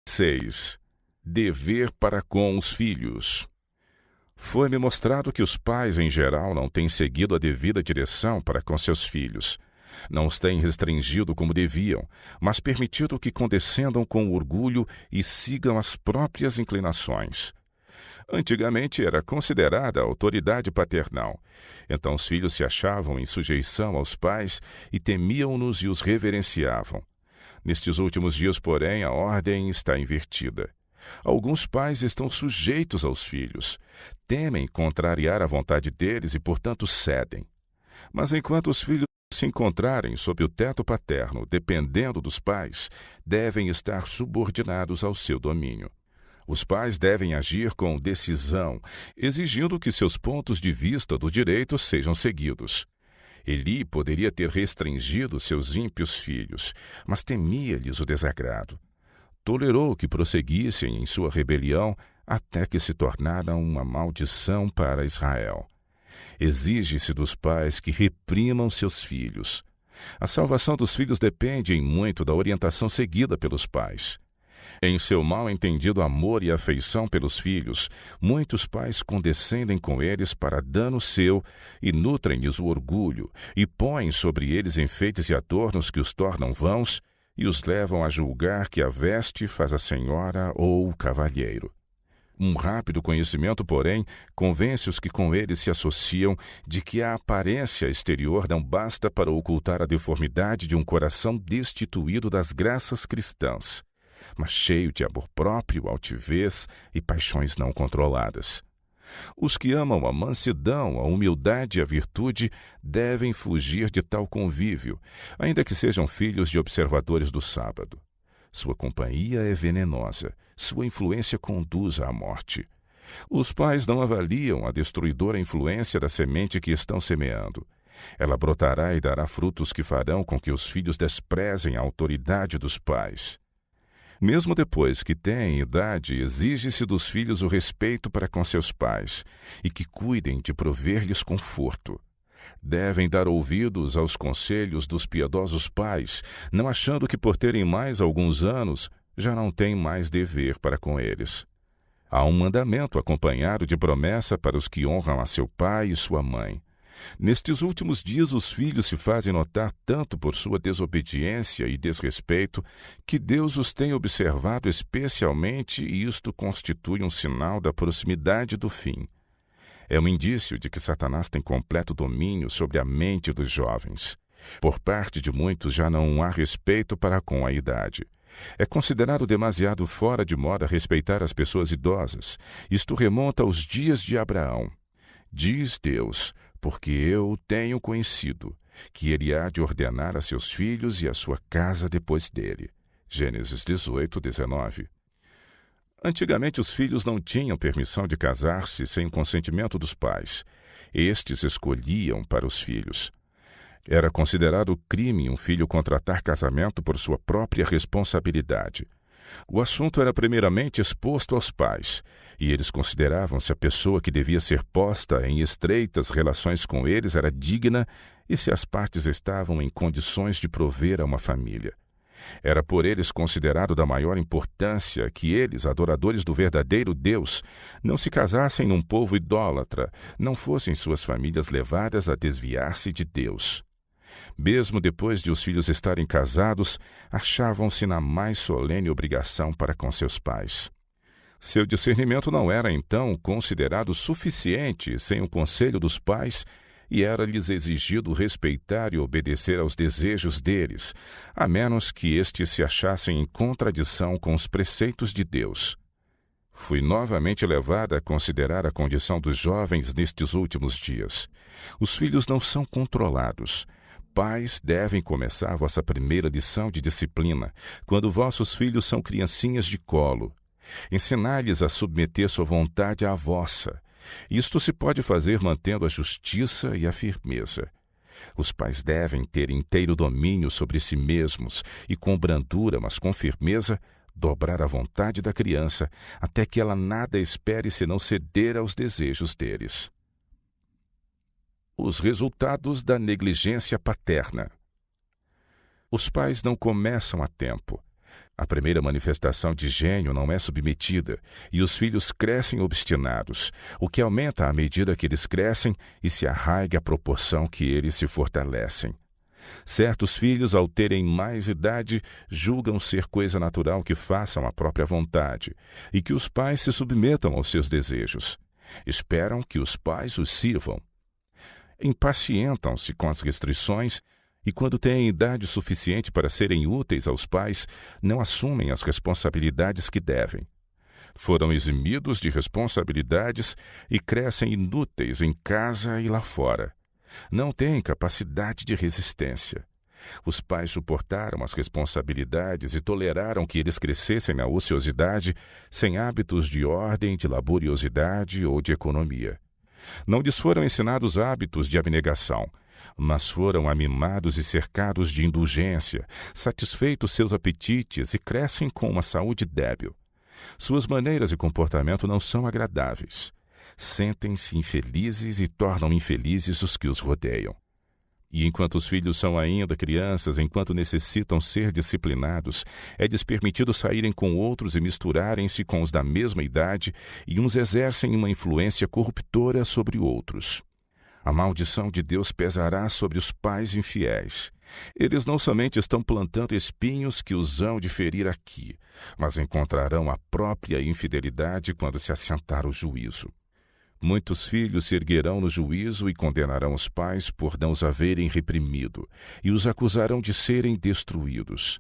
6. Dever para com os filhos. Foi-me mostrado que os pais, em geral, não têm seguido a devida direção para com seus filhos. Não os têm restringido como deviam, mas permitido que condescendam com orgulho e sigam as próprias inclinações. Antigamente era considerada a autoridade paternal. Então os filhos se achavam em sujeição aos pais e temiam-nos e os reverenciavam. Nestes últimos dias, porém, a ordem está invertida. Alguns pais estão sujeitos aos filhos, temem contrariar a vontade deles e, portanto, cedem. Mas enquanto os filhos se encontrarem sob o teto paterno, dependendo dos pais, devem estar subordinados ao seu domínio. Os pais devem agir com decisão, exigindo que seus pontos de vista do direito sejam seguidos. Eli poderia ter restringido seus ímpios filhos, mas temia-lhes o desagrado. Tolerou que prosseguissem em sua rebelião até que se tornaram uma maldição para Israel. Exige-se dos pais que reprimam seus filhos. A salvação dos filhos depende em muito da orientação seguida pelos pais. Em seu mal entendido amor e afeição pelos filhos, muitos pais condescendem com eles para dano seu e nutrem-lhes o orgulho e põem sobre eles enfeites e adornos que os tornam vãos e os levam a julgar que a veste faz a senhora ou o cavalheiro. Um rápido conhecimento, porém, convence os que com eles se associam de que a aparência exterior não basta para ocultar a deformidade de um coração destituído das graças cristãs, mas cheio de amor próprio, altivez e paixões não controladas. Os que amam a mansidão, a humildade e a virtude devem fugir de tal convívio, ainda que sejam filhos de observadores do sábado. Sua companhia é venenosa, sua influência conduz à morte. Os pais não avaliam a destruidora influência da semente que estão semeando. Ela brotará e dará frutos que farão com que os filhos desprezem a autoridade dos pais. Mesmo depois que têm idade, exige-se dos filhos o respeito para com seus pais e que cuidem de prover-lhes conforto. Devem dar ouvidos aos conselhos dos piedosos pais, não achando que por terem mais alguns anos já não têm mais dever para com eles. Há um mandamento acompanhado de promessa para os que honram a seu pai e sua mãe. Nestes últimos dias, os filhos se fazem notar tanto por sua desobediência e desrespeito que Deus os tem observado especialmente e isto constitui um sinal da proximidade do fim. É um indício de que Satanás tem completo domínio sobre a mente dos jovens. Por parte de muitos já não há respeito para com a idade. É considerado demasiado fora de moda respeitar as pessoas idosas. Isto remonta aos dias de Abraão. Diz Deus: porque eu o tenho conhecido, que ele há de ordenar a seus filhos e a sua casa depois dele. Gênesis 18, 19. Antigamente os filhos não tinham permissão de casar-se sem o consentimento dos pais. Estes escolhiam para os filhos. Era considerado crime um filho contratar casamento por sua própria responsabilidade. O assunto era primeiramente exposto aos pais, e eles consideravam se a pessoa que devia ser posta em estreitas relações com eles era digna e se as partes estavam em condições de prover a uma família. Era por eles considerado da maior importância que eles, adoradores do verdadeiro Deus, não se casassem num povo idólatra, não fossem suas famílias levadas a desviar-se de Deus. Mesmo depois de os filhos estarem casados, achavam-se na mais solene obrigação para com seus pais. Seu discernimento não era, então, considerado suficiente sem o conselho dos pais e era-lhes exigido respeitar e obedecer aos desejos deles, a menos que estes se achassem em contradição com os preceitos de Deus. Fui novamente levada a considerar a condição dos jovens nestes últimos dias. Os filhos não são controlados. Pais devem começar vossa primeira lição de disciplina, quando vossos filhos são criancinhas de colo. Ensinai-lhes a submeter sua vontade à vossa. Isto se pode fazer mantendo a justiça e a firmeza. Os pais devem ter inteiro domínio sobre si mesmos e, com brandura, mas com firmeza, dobrar a vontade da criança até que ela nada espere senão ceder aos desejos deles. Os resultados da negligência paterna. Os pais não começam a tempo. A primeira manifestação de gênio não é submetida, e os filhos crescem obstinados, o que aumenta à medida que eles crescem e se arraiga à proporção que eles se fortalecem. Certos filhos, ao terem mais idade, julgam ser coisa natural que façam a própria vontade e que os pais se submetam aos seus desejos. Esperam que os pais os sirvam. Impacientam-se com as restrições e, quando têm idade suficiente para serem úteis aos pais, não assumem as responsabilidades que devem. Foram eximidos de responsabilidades e crescem inúteis em casa e lá fora. Não têm capacidade de resistência. Os pais suportaram as responsabilidades e toleraram que eles crescessem na ociosidade, sem hábitos de ordem, de laboriosidade ou de economia. Não lhes foram ensinados hábitos de abnegação, mas foram amimados e cercados de indulgência, satisfeitos seus apetites e crescem com uma saúde débil. Suas maneiras e comportamento não são agradáveis. Sentem-se infelizes e tornam infelizes os que os rodeiam. E enquanto os filhos são ainda crianças, enquanto necessitam ser disciplinados, é-lhes permitido saírem com outros e misturarem-se com os da mesma idade, e uns exercem uma influência corruptora sobre outros. A maldição de Deus pesará sobre os pais infiéis. Eles não somente estão plantando espinhos que os hão de ferir aqui, mas encontrarão a própria infidelidade quando se assentar o juízo. Muitos filhos se erguerão no juízo e condenarão os pais por não os haverem reprimido, e os acusarão de serem destruídos.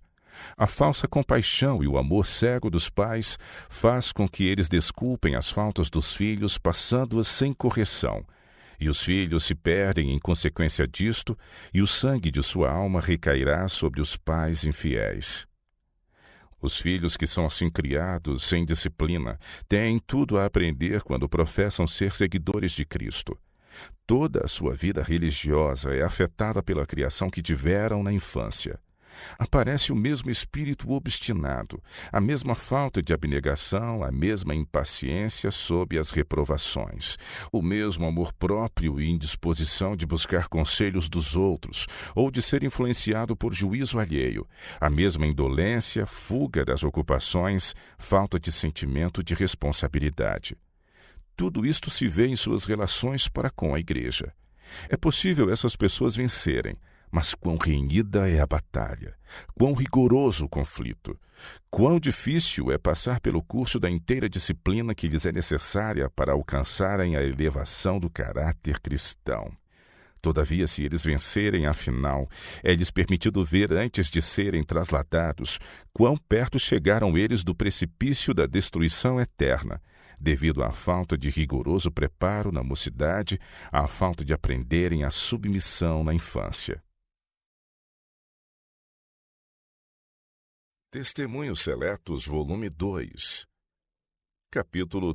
A falsa compaixão e o amor cego dos pais faz com que eles desculpem as faltas dos filhos, passando-as sem correção. E os filhos se perdem em consequência disto, e o sangue de sua alma recairá sobre os pais infiéis. Os filhos que são assim criados, sem disciplina, têm tudo a aprender quando professam ser seguidores de Cristo. Toda a sua vida religiosa é afetada pela criação que tiveram na infância. Aparece o mesmo espírito obstinado, a mesma falta de abnegação, a mesma impaciência sob as reprovações, o mesmo amor próprio e indisposição de buscar conselhos dos outros ou de ser influenciado por juízo alheio, a mesma indolência, fuga das ocupações, falta de sentimento de responsabilidade. Tudo isto se vê em suas relações para com a igreja. É possível essas pessoas vencerem, mas quão renhida é a batalha, quão rigoroso o conflito, quão difícil é passar pelo curso da inteira disciplina que lhes é necessária para alcançarem a elevação do caráter cristão. Todavia, se eles vencerem, afinal, é-lhes permitido ver antes de serem trasladados quão perto chegaram eles do precipício da destruição eterna, devido à falta de rigoroso preparo na mocidade, à falta de aprenderem a submissão na infância. Testemunhos Seletos, volume 2, capítulo